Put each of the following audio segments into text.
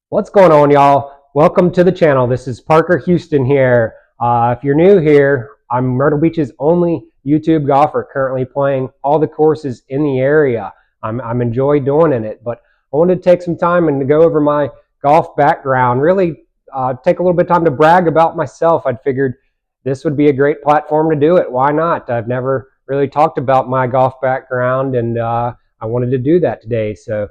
What's going on, y'all? Welcome to the channel. This is Parker Houston here. If you're new here, I'm Myrtle Beach's only YouTube golfer currently playing all the courses in the area. I'm enjoy doing it, but I wanted to take some time and to go over my golf background. Really take a little bit of time to brag about myself. I'd figured this would be a great platform to do it. Why not? I've never really talked about my golf background, and I wanted to do that today. So.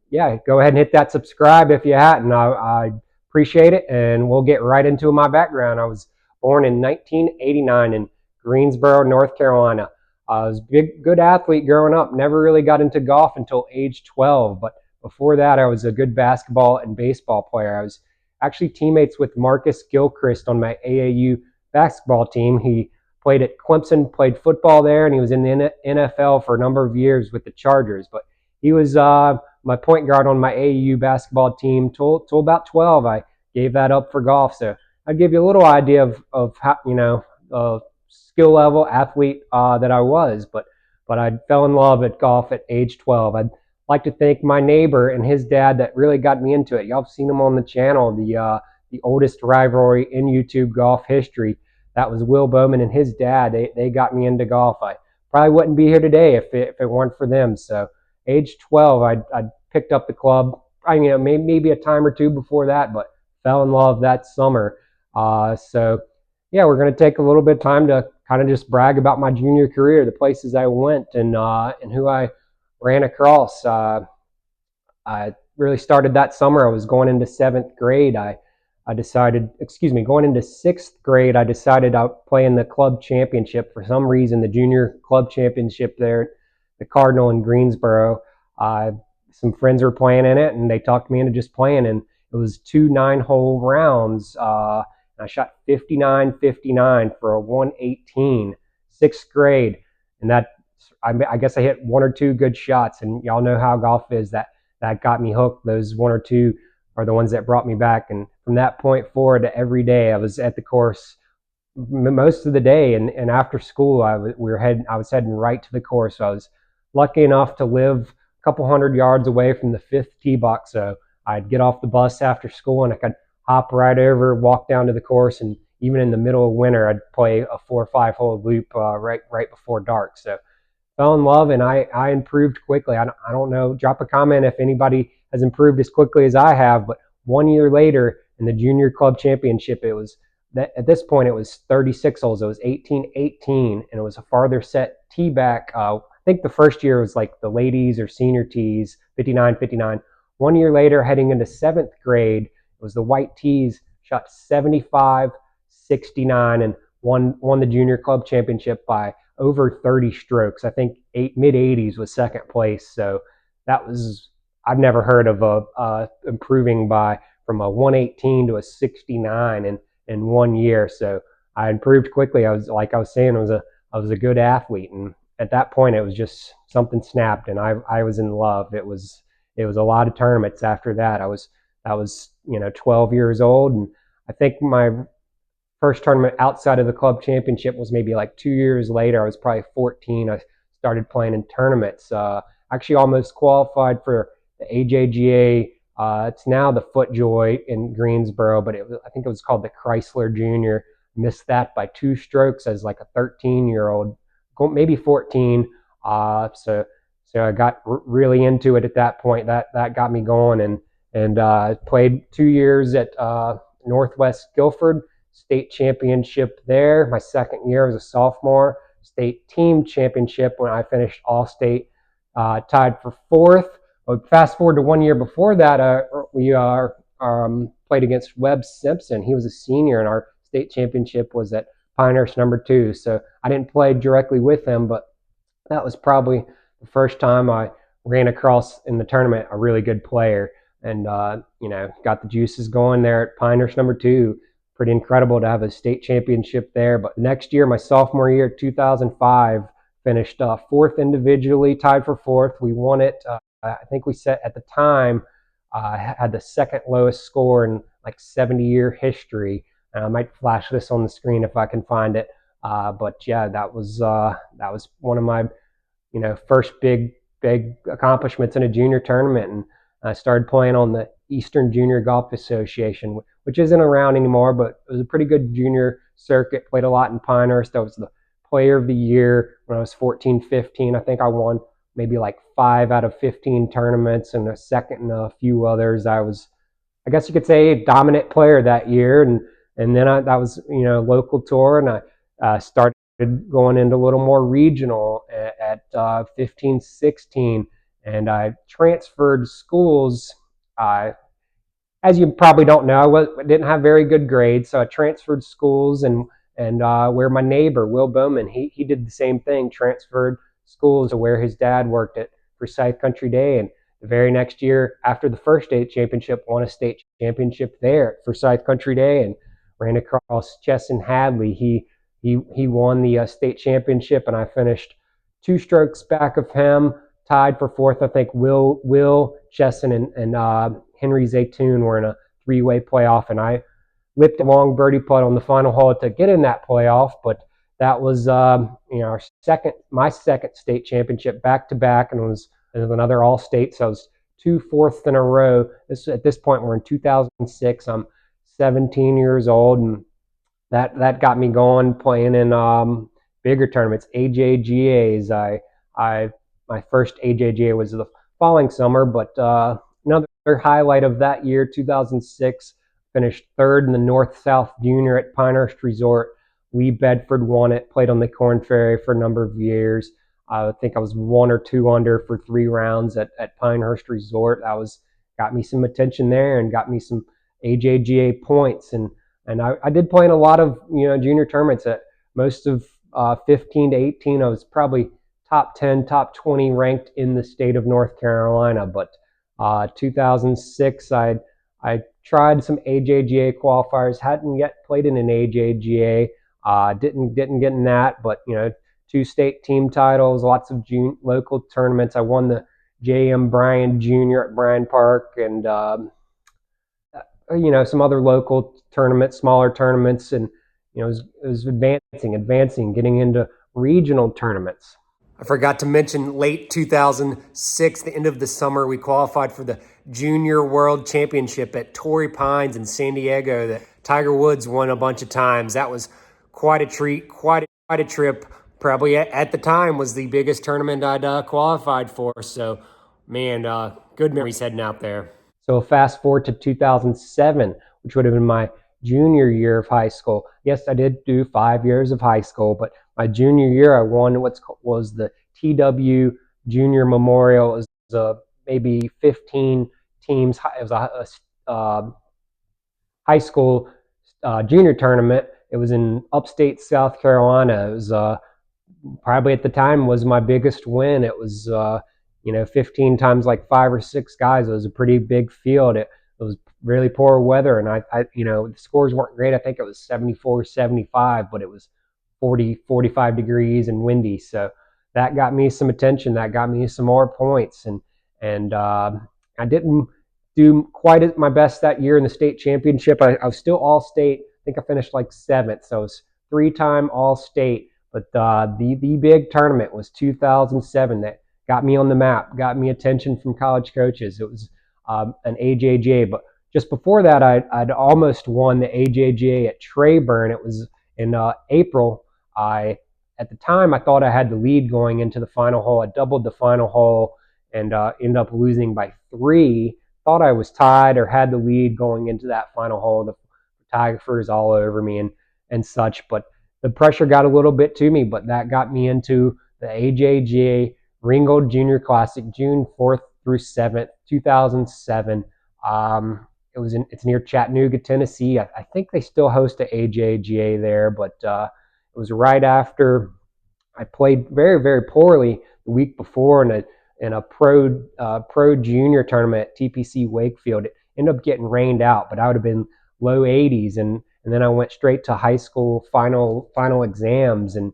Yeah, go ahead and hit that subscribe if you hadn't. I appreciate it, and we'll get right into my background. I was born in 1989 in Greensboro, North Carolina. I was a good athlete growing up. Never really got into golf until age 12, but before that, I was a good basketball and baseball player. I was actually teammates with Marcus Gilchrist on my AAU basketball team. He played at Clemson, played football there, and he was in the NFL for a number of years with the Chargers. But he was my point guard on my AAU basketball team till about 12. I gave that up for golf. So I'd give you a little idea of how, skill level athlete that I was. But I fell in love at golf at age 12. I'd like to thank my neighbor and his dad that really got me into it. Y'all have seen him on the channel, the oldest rivalry in YouTube golf history. That was Will Bowman and his dad. They got me into golf. I probably wouldn't be here today if it weren't for them. So age 12, I'd picked up the club. Maybe a time or two before that, but fell in love that summer. So yeah, we're going to take a little bit of time to kind of just brag about my junior career, the places I went, and who I ran across. I really started that summer. I was going into seventh grade. I decided, going into sixth grade, I decided I'd play in the club championship for some reason, the junior club championship there, the Cardinal in Greensboro. Some friends were playing in it, and they talked me into just playing. And it was 2 9-hole rounds. I shot 59-59 for a 118, sixth grade, and I guess I hit one or two good shots. And y'all know how golf is. That got me hooked. Those one or two are the ones that brought me back. And from that point forward, every day I was at the course most of the day. And after school, I was heading right to the course. So I was lucky enough to live a couple hundred yards away from the fifth tee box. So I'd get off the bus after school and I could hop right over, walk down to the course, and even in the middle of winter, I'd play a 4 or 5 hole loop right before dark. So fell in love, and I improved quickly. I don't know. Drop a comment if anybody has improved as quickly as I have. But 1 year later, in the junior club championship, it was that at this point it was 36 holes. It was 18-18, and it was a farther set tee back. I think the first year was like the ladies or senior tees, 59-59. 1 year later, heading into seventh grade, it was the white tees, shot 75-69, and won the junior club championship by over 30 strokes. I think mid 80s was second place. So I've never heard of improving from a 118 to a 69 in 1 year. So I improved quickly. I was saying, I was a good athlete, and at that point it was just something snapped, and I was in love. It was a lot of tournaments after that. I was 12 years old, and I think my first tournament outside of the club championship was maybe like 2 years later. I was probably 14. I started playing in tournaments. Actually, almost qualified for the AJGA. It's now the FootJoy in Greensboro, but I think it was called the Chrysler Junior. Missed that by 2 strokes as like a 13-year-old, maybe 14. So I got really into it at that point. That got me going, and played 2 years at Northwest Guilford. State championship there. My second year as a sophomore, state team championship when I finished all state, tied for fourth. But fast forward to 1 year before that, we played against Webb Simpson. He was a senior, and our state championship was at Pinehurst #2. So I didn't play directly with him, but that was probably the first time I ran across in the tournament a really good player, and got the juices going there at Pinehurst #2. Pretty incredible to have a state championship there. But next year, my sophomore year, 2005, finished fourth individually, tied for fourth. We won it. I think we set at the time had the second lowest score in like 70-year history. And I might flash this on the screen if I can find it. But yeah, that was one of my first big accomplishments in a junior tournament. And I started playing on the Eastern Junior Golf Association, which isn't around anymore, but it was a pretty good junior circuit. Played a lot in Pinehurst. I was the player of the year when I was 14, 15. I think I won maybe like 5 out of 15 tournaments and a second in a few others. I guess you could say, a dominant player that year. And then that was, local tour, and I started going into a little more regional at 15, 16, and I transferred schools. As you probably don't know, I didn't have very good grades, so I transferred schools, and where my neighbor Will Bowman, he did the same thing, transferred schools to where his dad worked at Forsyth Country Day, and the very next year, after the first state championship, won a state championship there at Forsyth Country Day, and ran across Chesson Hadley. He won the state championship, and I finished 2 strokes back of him, tied for fourth. I think Will Chesson and Henry Zaytoon were in a 3-way playoff, and I whipped a long birdie putt on the final hole to get in that playoff. But that was my second state championship back to back, and it was another all state. So I was 2 fourths in a row. At this point, we're in 2006. I'm 17 years old, and that got me going playing in bigger tournaments, AJGAs. My first AJGA was the following summer, but another highlight of that year, 2006, finished third in the North-South Junior at Pinehurst Resort. Lee Bedford won it, played on the Corn Ferry for a number of years. I think I was 1 or 2 under for 3 rounds at Pinehurst Resort. Got me some attention there and got me some AJGA points. And I did play in a lot of junior tournaments. At most of 15 to 18, I was probably top 10, top 20 ranked in the state of North Carolina. But 2006, I tried some AJGA qualifiers. Hadn't yet played in an AJGA. Didn't get in that, but 2 state team titles, lots of local tournaments. I won the J.M. Bryan Jr. at Bryan Park, and some other local tournaments, smaller tournaments, and it was advancing, getting into regional tournaments. I forgot to mention late 2006, the end of the summer, we qualified for the Junior World Championship at Torrey Pines in San Diego that Tiger Woods won a bunch of times. That was quite a treat, quite a trip. Probably at the time was the biggest tournament I'd qualified for. So, man, good memories heading out there. So fast forward to 2007, which would have been my junior year of high school. Yes, I did do 5 years of high school, but my junior year, I won what was the TW Junior Memorial. It was maybe 15 teams. It was a high school junior tournament. It was in upstate South Carolina. It was probably at the time was my biggest win. It was 15 times like 5 or 6 guys. It was a pretty big field. It was really poor weather, and I the scores weren't great. I think it was 74, 75, but it was 40, 45 degrees and windy. So that got me some attention. That got me some more points, and I didn't do quite my best that year in the state championship. I was still all state. I think I finished like 7th, so it was 3-time all state. But the big tournament was 2007 that got me on the map, got me attention from college coaches. It was an AJGA, but just before that, I'd almost won the AJGA at Treyburn. It was in April. At the time, I thought I had the lead going into the final hole. I doubled the final hole and ended up losing by 3. Thought I was tied or had the lead going into that final hole. The photographers all over me and such, but the pressure got a little bit to me, but that got me into the AJGA Ringgold Junior Classic, June 4th through 7th, 2007. It's near Chattanooga, Tennessee. I think they still host an AJGA there, but it was right after I played very, very poorly the week before in a pro junior tournament at TPC Wakefield. It ended up getting rained out, but I would have been low 80s, and then I went straight to high school final exams, and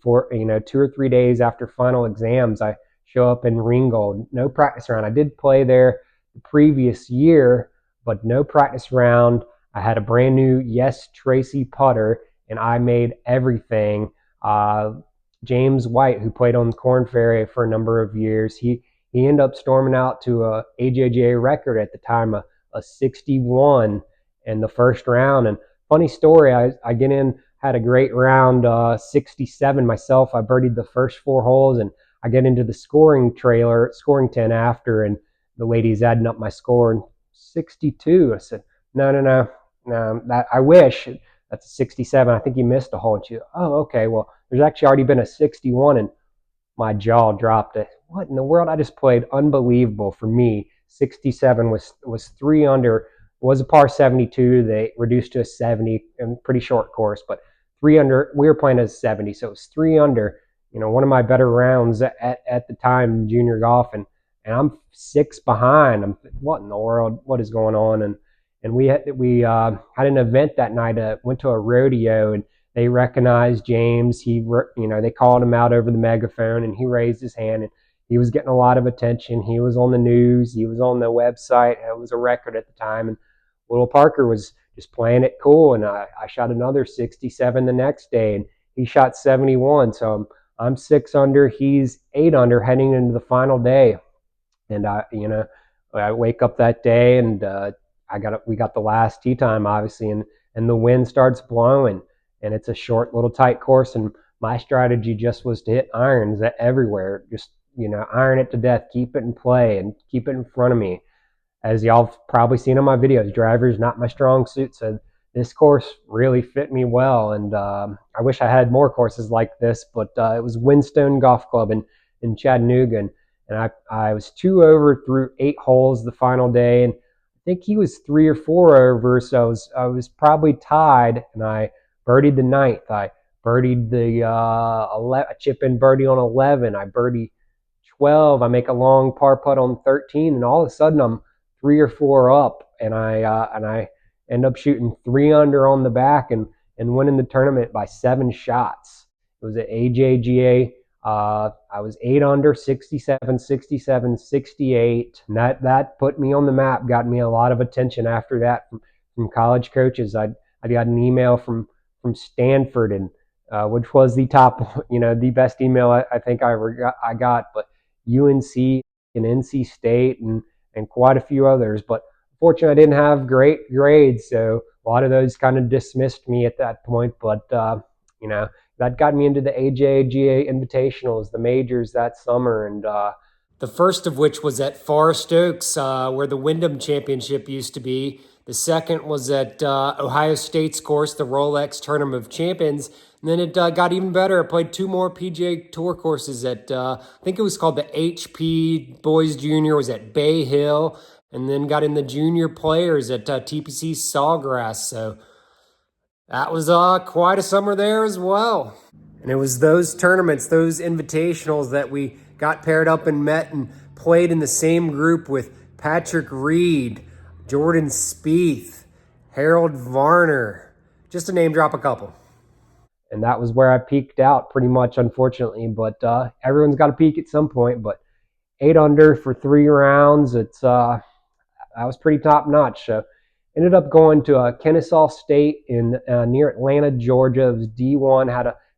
for 2 or 3 days after final exams, I show up in Ringgold. No practice round. I did play there the previous year, but no practice round. I had a brand new Yes Tracy putter, and I made everything. James White, who played on the Corn Ferry for a number of years, he ended up storming out to a AJGA record at the time, a a 61 in the first round. And funny story, I get in, had a great round, 67 myself. I birdied the first 4 holes, and I get into the scoring tent after, and the lady's adding up my score, and 62. I said, no, no, no, no, I wish. That's a 67. I think you missed a hole. And she, oh, okay. Well, there's actually already been a 61, and my jaw dropped. What in the world? I just played unbelievable for me. 67 was 3 under. Was a par 72. They reduced to a 70, and pretty short course, but 3 under. We were playing as 70, so it was 3 under. One of my better rounds at the time in junior golf, and I'm 6 behind. What in the world? What is going on? And we had an event that night. Went to a rodeo, and they recognized James. They called him out over the megaphone, and he raised his hand, and he was getting a lot of attention. He was on the news. He was on the website. It was a record at the time, and little Parker was just playing it cool. And I shot another 67 the next day, and he shot 71. So I'm 6 under. He's 8 under heading into the final day. And I wake up that day, and we got the last tee time, obviously, and the wind starts blowing, and it's a short little tight course, and my strategy just was to hit irons everywhere, just iron it to death, keep it in play, and keep it in front of me. As y'all have probably seen on my videos, driver is not my strong suit, so this course really fit me well, and I wish I had more courses like this, but it was Windstone Golf Club in Chattanooga, and I was 2 over through 8 holes the final day, and I think he was 3 or 4 over, so I was probably tied, and I birdied the ninth. I birdied the chip in birdie on 11. I birdie 12. I make a long par putt on 13, and all of a sudden I'm 3 or 4 up, and I end up shooting 3 under on the back and winning the tournament by 7 shots. It was at AJGA. I was 8 under, 67, 67, 68. And that put me on the map, got me a lot of attention after that from college coaches. I got an email from Stanford, and which was the top, the best email I think I got, but UNC and NC State and quite a few others. But fortunately, I didn't have great grades, so a lot of those kind of dismissed me at that point. But that got me into the AJGA Invitationals, the majors that summer, and the first of which was at Forest Oaks, where the Wyndham Championship used to be. The second was at Ohio State's course, the Rolex Tournament of Champions. And then it got even better. I played 2 more PGA Tour courses at, I think it was called the HP Boys Junior, was at Bay Hill, and then got in the Junior Players at TPC Sawgrass. So that was quite a summer there as well. And it was those tournaments, those invitationals, that we got paired up and met and played in the same group with Patrick Reed, Jordan Spieth, Harold Varner, just to name drop a couple. And that was where I peaked out pretty much, unfortunately. But everyone's got to peak at some point. But 8 under for 3 rounds, that was pretty top notch. So ended up going to Kennesaw State in near Atlanta, Georgia. It was D1,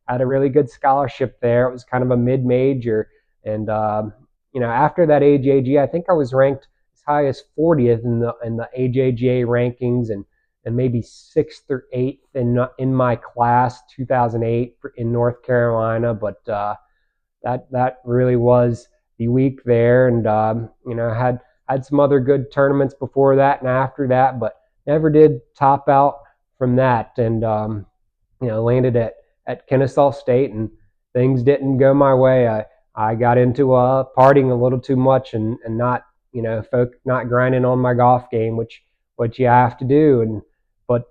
had a really good scholarship there. It was kind of a mid-major. And after that AJGA, I think I was ranked as high as 40th in the AJGA rankings, and maybe 6th or 8th in my class, 2008 in North Carolina. But that really was the week there, and had some other good tournaments before that and after that, but never did top out from that. And landed at Kennesaw State, and things didn't go my way. I got into partying a little too much, and not not grinding on my golf game, which you have to do. But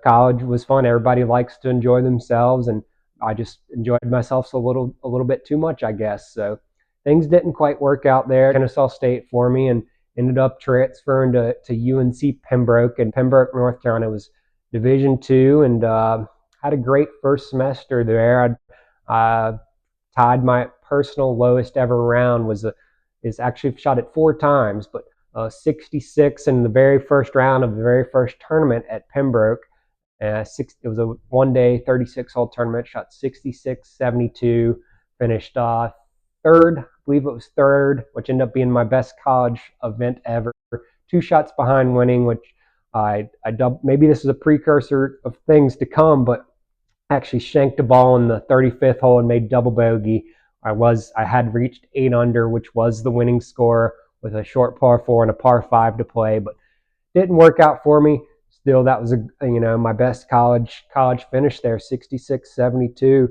college was fun. Everybody likes to enjoy themselves, and I just enjoyed myself a little bit too much, I guess. So things didn't quite work out there at Kennesaw State for me, and ended up transferring to UNC Pembroke. And Pembroke, North Carolina was Division II, and had a great first semester there. I tied my personal lowest ever round, is actually shot it 4 times, but 66 in the very first round of the very first tournament at Pembroke. It was a one-day 36-hole tournament, shot 66, 72, finished third, I believe it was third, which ended up being my best college event ever, 2 shots behind winning, which maybe this is a precursor of things to come, but actually shanked a ball in the 35th hole and made double bogey. I had reached 8 under, which was the winning score with a short par 4 and a par 5 to play, but didn't work out for me. Still, that was my best college finish there, 66-72.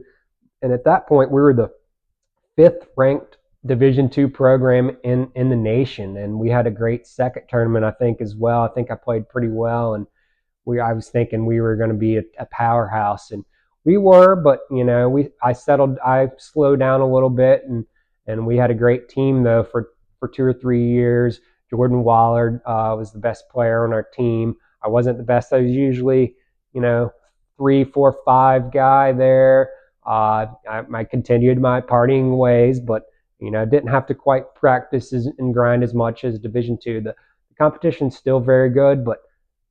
And at that point, we were the 5th ranked Division II program in the nation, and we had a great second tournament, I think, as well. I think I played pretty well, and I was thinking we were going to be a powerhouse, and we were. But I slowed down a little bit, and we had a great team though for 2 or 3 years. Jordan Waller was the best player on our team. I wasn't the best. I was usually 3, 4, 5 guy there. I continued my partying ways, but didn't have to quite practice and grind as much as Division II. The competition's still very good, but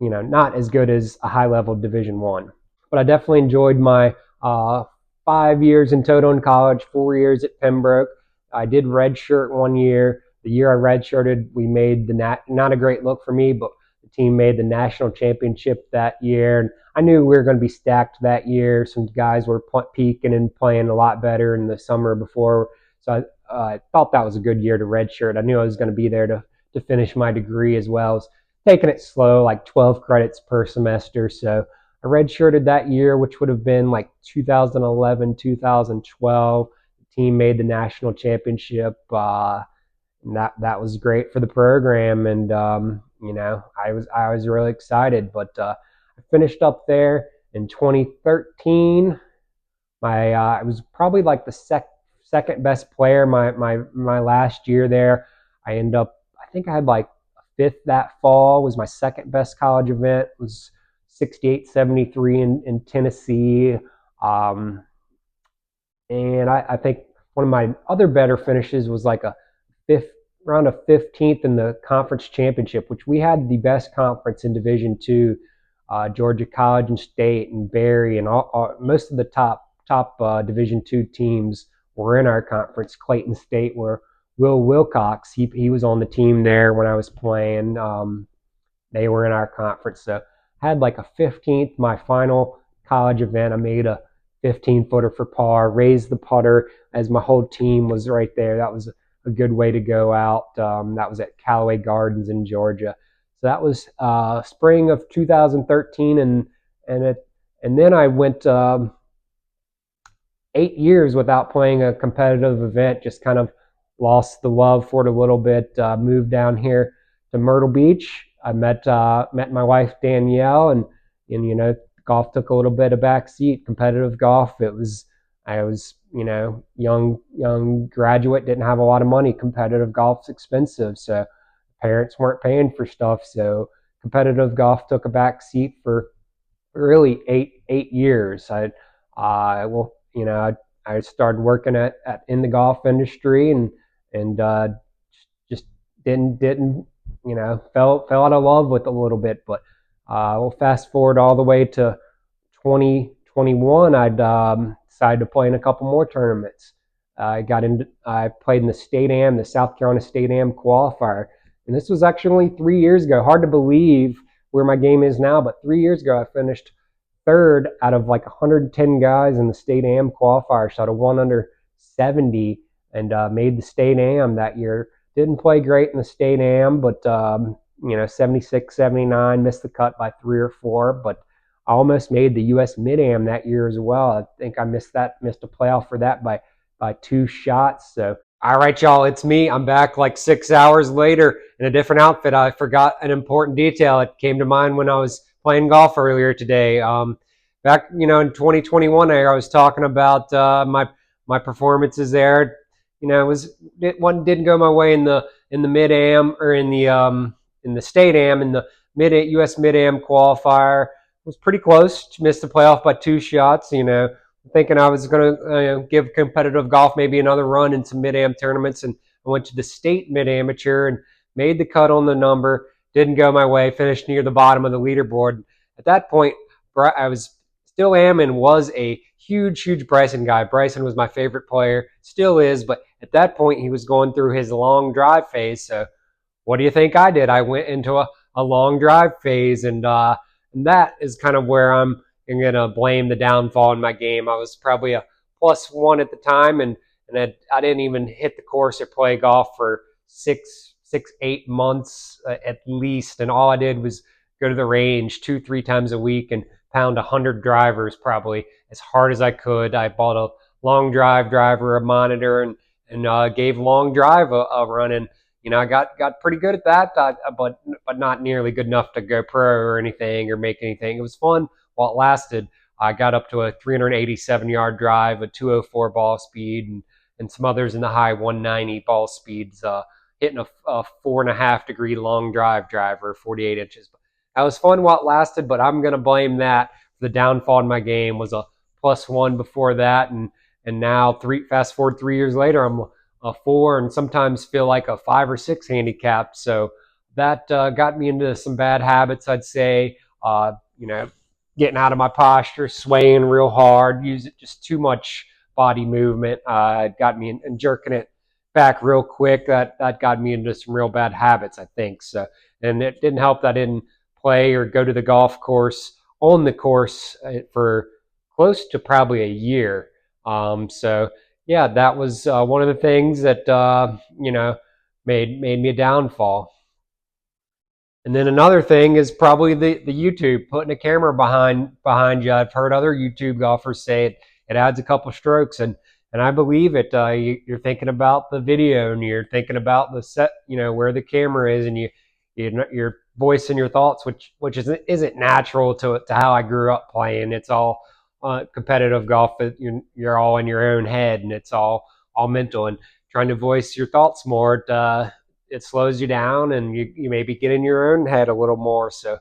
not as good as a high-level Division I. But I definitely enjoyed my 5 years in total in college, 4 years at Pembroke. I did redshirt 1 year. The year I redshirted, we made not a great look for me, but the team made the national championship that year. And I knew we were going to be stacked that year. Some guys were peaking and playing a lot better in the summer before. So I thought that was a good year to redshirt. I knew I was going to be there to finish my degree as well as taking it slow, like 12 credits per semester. So I redshirted that year, which would have been like 2011, 2012. The team made the national championship. And that was great for the program, and I was really excited. But I finished up there in 2013. I was probably like the second best player my last year there. I think I had like 5th that fall. Was my second best college event. It was 68-73 in Tennessee. And I think one of my other better finishes was like around a 15th in the conference championship, which we had the best conference in Division II. Georgia College and State and Berry and most of the top Division II teams were in our conference. Clayton State, where Will Wilcox, he was on the team there when I was playing. They were in our conference, so I had like a 15th. My final college event, I made a 15-footer for par, raised the putter as my whole team was right there. That was a good way to go out. That was at Callaway Gardens in Georgia. So that was spring of 2013, and then I went 8 years without playing a competitive event. Just kind of lost the love for it a little bit. Moved down here to Myrtle Beach. I met my wife Danielle, and golf took a little bit of backseat. Competitive golf. I was young graduate, didn't have a lot of money. Competitive golf's expensive, so parents weren't paying for stuff. So competitive golf took a backseat for really 8 years. I started working in the golf industry and just didn't fell out of love with it a little bit. But we'll fast forward all the way to 2021. I decided to play in a couple more tournaments. I played in the State Am, the South Carolina State Am qualifier, and this was actually 3 years ago. Hard to believe where my game is now, but 3 years ago I finished 3rd out of like 110 guys in the State Am qualifier. Shot a 1 under 70 and made the State Am that year. Didn't play great in the State Am, but 76, 79, missed the cut by 3 or 4, but I almost made the U.S. Mid-Am that year as well. I think I missed a playoff for that by 2 shots. So, all right, y'all, it's me. I'm back like 6 hours later in a different outfit. I forgot an important detail. It came to mind when I was playing golf earlier today. Back, in 2021, I was talking about my performances there. Didn't go my way in the Mid-Am or in the State Am. In the U.S. Mid-Am qualifier, was pretty close. Missed the playoff by 2 shots. Thinking I was going to give competitive golf maybe another run in some Mid-Am tournaments, and I went to the State Mid-Amateur and made the cut on the number. Didn't go my way. Finished near the bottom of the leaderboard. At that point, I was still am and was a huge Bryson guy. Bryson was my favorite player, still is, but at that point he was going through his long drive phase. So what do you think I did? I went into a long drive phase, and that is kind of where I'm going to blame the downfall in my game. I was probably a +1 at the time, and I didn't even hit the course or play golf for 8 months at least, and all I did was go to the range 2, 3 times a week and pound 100 drivers probably as hard as I could. I bought a long driver, a monitor, and gave long drive a run, and I got pretty good at that, but not nearly good enough to go pro or anything or make anything. It was fun while it lasted. I got up to a 387-yard drive, a 204 ball speed, and some others in the high 190 ball speeds, hitting a 4.5-degree long driver, 48 inches. That was fun while it lasted, but I'm going to blame that for the downfall in my game. Was a +1 before that, and now fast forward 3 years later, I'm a 4 and sometimes feel like a 5 or 6 handicap. So that got me into some bad habits, I'd say. Getting out of my posture, swaying real hard, using just too much body movement. Got me and jerking it back real quick. That got me into some real bad habits, I think. So, and it didn't help that I didn't play or go to the golf course on the course for close to probably a year. So yeah, that was one of the things that made me a downfall. And then another thing is probably the YouTube, putting a camera behind you. I've heard other YouTube golfers say it adds a couple strokes, and I believe it. You're thinking about the video, and you're thinking about the set, where the camera is, and you're voicing your thoughts, which isn't natural to how I grew up playing. It's all competitive golf. You're all in your own head, and it's all mental. And trying to voice your thoughts more, it slows you down, and you maybe get in your own head a little more. So I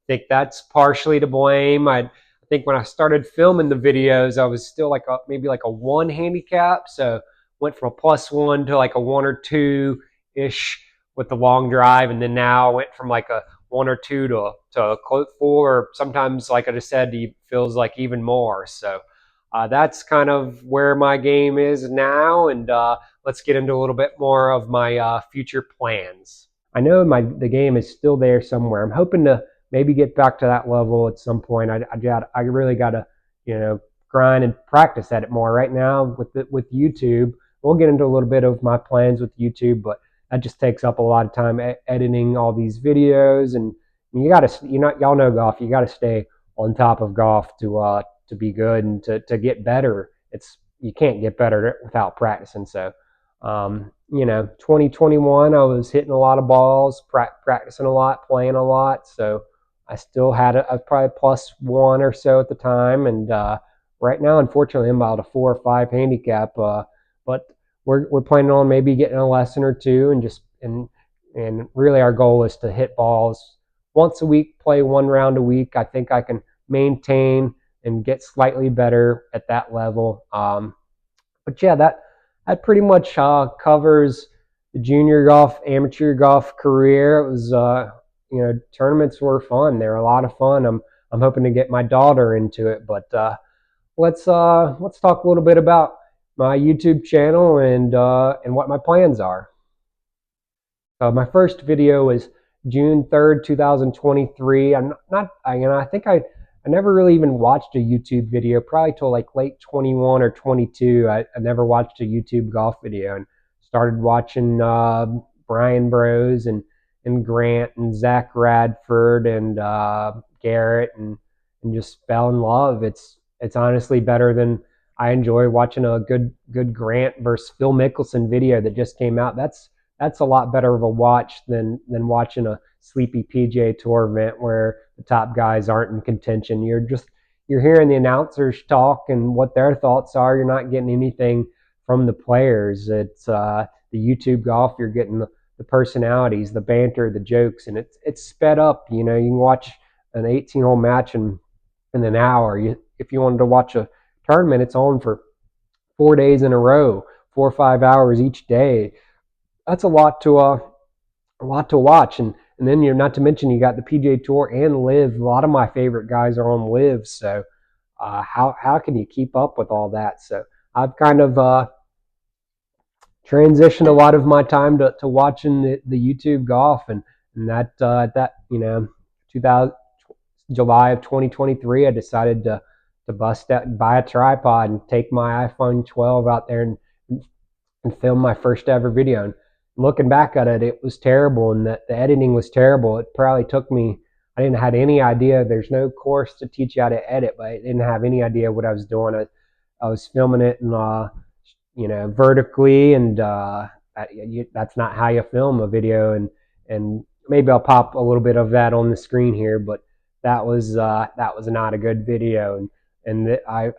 think that's partially to blame. I think when I started filming the videos, I was still maybe like a 1 handicap. So went from a +1 to like a 1 or 2 ish with the long drive, and then now I went from like a 1 or 2 to a close 4, or sometimes, like I just said, it feels like even more. So that's kind of where my game is now, and let's get into a little bit more of my future plans. I know the game is still there somewhere. I'm hoping to maybe get back to that level at some point. I really got to grind and practice at it more. Right now with YouTube, we'll get into a little bit of my plans with YouTube, but that just takes up a lot of time editing all these videos, and you got to y'all know golf. You got to stay on top of golf to be good and to get better. You can't get better without practicing. So 2021, I was hitting a lot of balls, practicing a lot, playing a lot. So I still had a probably +1 or so at the time. And right now, unfortunately, I'm about a 4 or 5 handicap. But we're planning on maybe getting a lesson or two, and really our goal is to hit balls once a week, play 1 round a week. I think I can maintain and get slightly better at that level. But yeah, that pretty much covers the junior golf, amateur golf career. It was, tournaments were fun. They were a lot of fun. I'm hoping to get my daughter into it. But let's talk a little bit about my YouTube channel and what my plans are. My first video was June 3rd, 2023. I think I never really even watched a YouTube video, probably till like late 21 or 22. I never watched a YouTube golf video, and started watching Brian Bros and Grant and Zach Radford and Garrett, and just fell in love. It's honestly better than I enjoy watching a good Grant versus Phil Mickelson video that just came out. That's a lot better of a watch than watching a sleepy PGA Tour event where the top guys aren't in contention. You're hearing the announcers talk and what their thoughts are. You're not getting anything from the players. It's the YouTube golf. You're getting the personalities, the banter, the jokes, and it's sped up. You can watch an 18-hole match in an hour. If you wanted to watch a tournament, it's on for 4 days in a row, 4 or 5 hours each day. That's a lot to watch, and then not to mention you got the PGA Tour and Live. A lot of my favorite guys are on Live, so how can you keep up with all that? So I've kind of transitioned a lot of my time to watching the YouTube golf, and that 2000 July of 2023, I decided to bust out and buy a tripod and take my iPhone 12 out there and film my first ever video. And looking back at it, it was terrible, and the editing was terrible. It probably took me. I didn't have any idea. There's no course to teach you how to edit, but I didn't have any idea what I was doing. I was filming it in vertically, and that's not how you film a video. And maybe I'll pop a little bit of that on the screen here, but that was not a good video. And I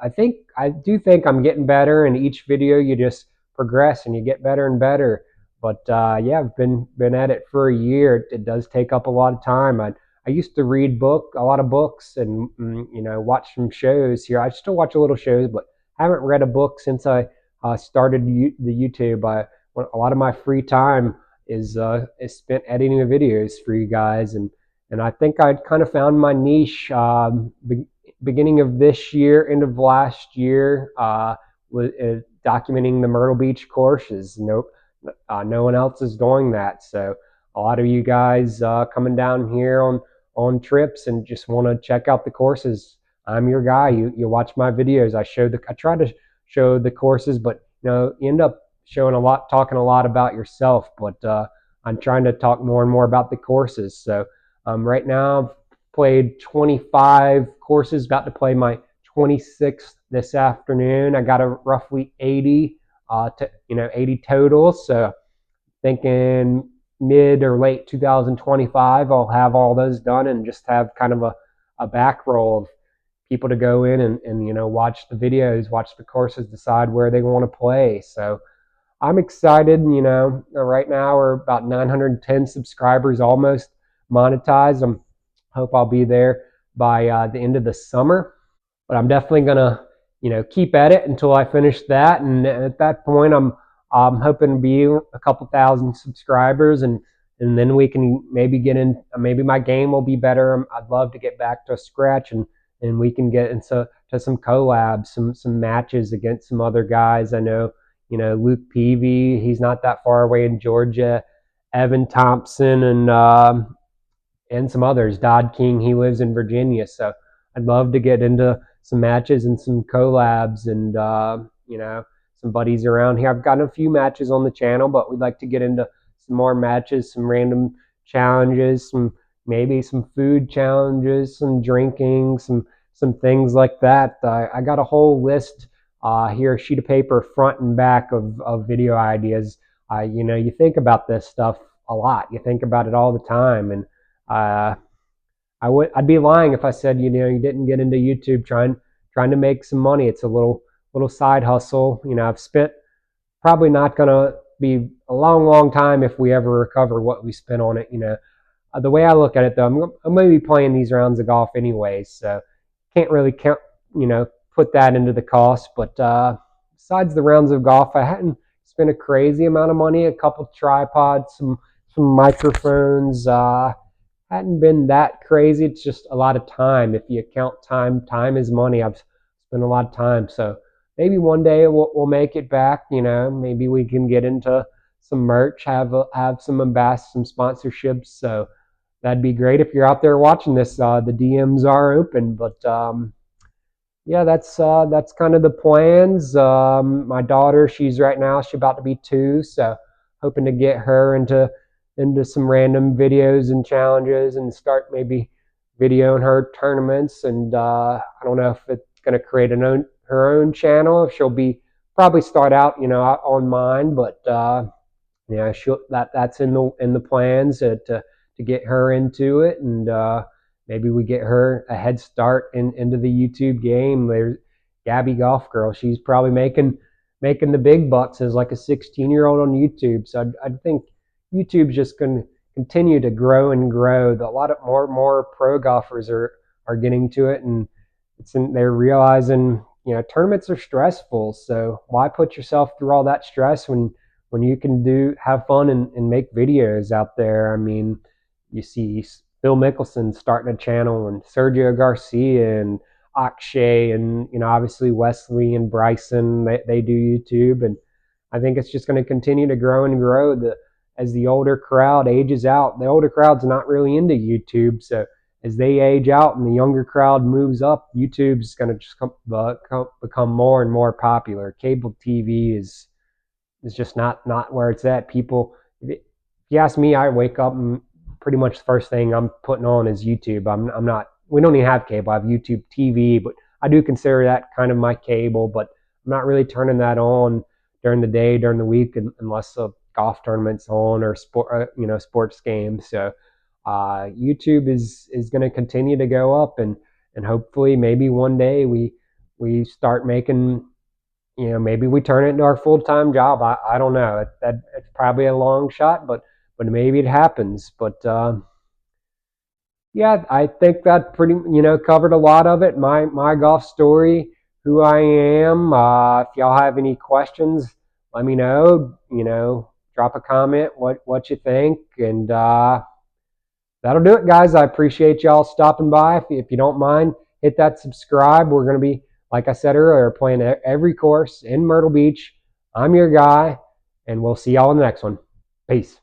do think I'm getting better. And each video you just progress and you get better and better. But yeah, I've been at it for a year. It does take up a lot of time. I used to read a lot of books, and watch some shows here. I still watch a little shows, but I haven't read a book since I started the YouTube. A lot of my free time is spent editing the videos for you guys, and I think I kind of found my niche beginning of this year, end of last year, with documenting the Myrtle Beach courses. No one else is doing that, so a lot of you guys coming down here on trips and just want to check out the courses. I'm your guy. You watch my videos. I try to show the courses, but you end up talking a lot about yourself. But I'm trying to talk more and more about the courses. So right now I've played 25 courses, about to play my 26th this afternoon. I got a roughly 80 80 total. So thinking mid or late 2025, I'll have all those done and just have kind of a back roll of people to go in and watch the videos, watch the courses, decide where they want to play. So I'm excited. Right now we're about 910 subscribers, almost monetized. Hope I'll be there by the end of the summer. But I'm definitely gonna keep at it until I finish that. And at that point, I'm hoping to be a couple thousand subscribers, and then we can maybe get in. Maybe my game will be better. I'd love to get back to scratch, and we can get into some collabs, some matches against some other guys. I know, Luke Peavy. He's not that far away in Georgia. Evan Thompson and some others. Dodd King. He lives in Virginia. So I'd love to get into some matches and some collabs, and some buddies around here. I've gotten a few matches on the channel, but we'd like to get into some more matches, some random challenges, maybe some food challenges, some drinking, some things like that. I got a whole list here, a sheet of paper, front and back of video ideas. You think about this stuff a lot. You think about it all the time, and I'd be lying if I said you didn't get into YouTube trying to make some money. It's a little side hustle. I've spent, probably not gonna be a long time if we ever recover what we spent on it. The way I look at it though, I'm going to be playing these rounds of golf anyways, so can't really put that into the cost. But besides the rounds of golf, I hadn't spent a crazy amount of money. A couple tripods, some microphones. Hadn't been that crazy. It's just a lot of time. If you count time is money. I've spent a lot of time, so maybe one day we'll make it back. Maybe we can get into some merch, have some some sponsorships. So that'd be great. If you're out there watching this, the DMs are open. But yeah, that's kind of the plans. My daughter, she's about to be 2, so hoping to get her into some random videos and challenges, and start maybe videoing her tournaments. And I don't know if it's going to create her own channel, if she'll be probably start out on mine. But that's in the plans to get her into it, and maybe we get her a head start into the YouTube game. There's Gabby Golf Girl. She's probably making the big bucks as like a 16-year-old on YouTube. So I think YouTube's just going to continue to grow and grow. A lot of more pro golfers are getting to it, and they're realizing tournaments are stressful. So why put yourself through all that stress when you can have fun and make videos out there? I mean, you see Phil Mickelson starting a channel, and Sergio Garcia and Akshay, and obviously Wesley and Bryson. They do YouTube, and I think it's just going to continue to grow and grow as the older crowd ages out. The older crowd's not really into YouTube, so as they age out and the younger crowd moves up, YouTube's going to just become more and more popular. Cable TV is just not where it's at. People, if you ask me, I wake up and pretty much the first thing I'm putting on is YouTube. I'm not. We don't even have cable. I have YouTube TV, but I do consider that kind of my cable. But I'm not really turning that on during the day, during the week, unless a golf tournament's on or sports games. So YouTube is going to continue to go up, and hopefully maybe one day we start making, maybe we turn it into our full-time job. I don't know. It's probably a long shot, but maybe it happens. But yeah, I think that pretty covered a lot of it. My golf story, who I am. If y'all have any questions, let me know. Drop a comment. What you think, and that'll do it, guys. I appreciate y'all stopping by. If you don't mind, hit that subscribe. We're going to be, like I said earlier, playing every course in Myrtle Beach. I'm your guy, and we'll see y'all in the next one. Peace.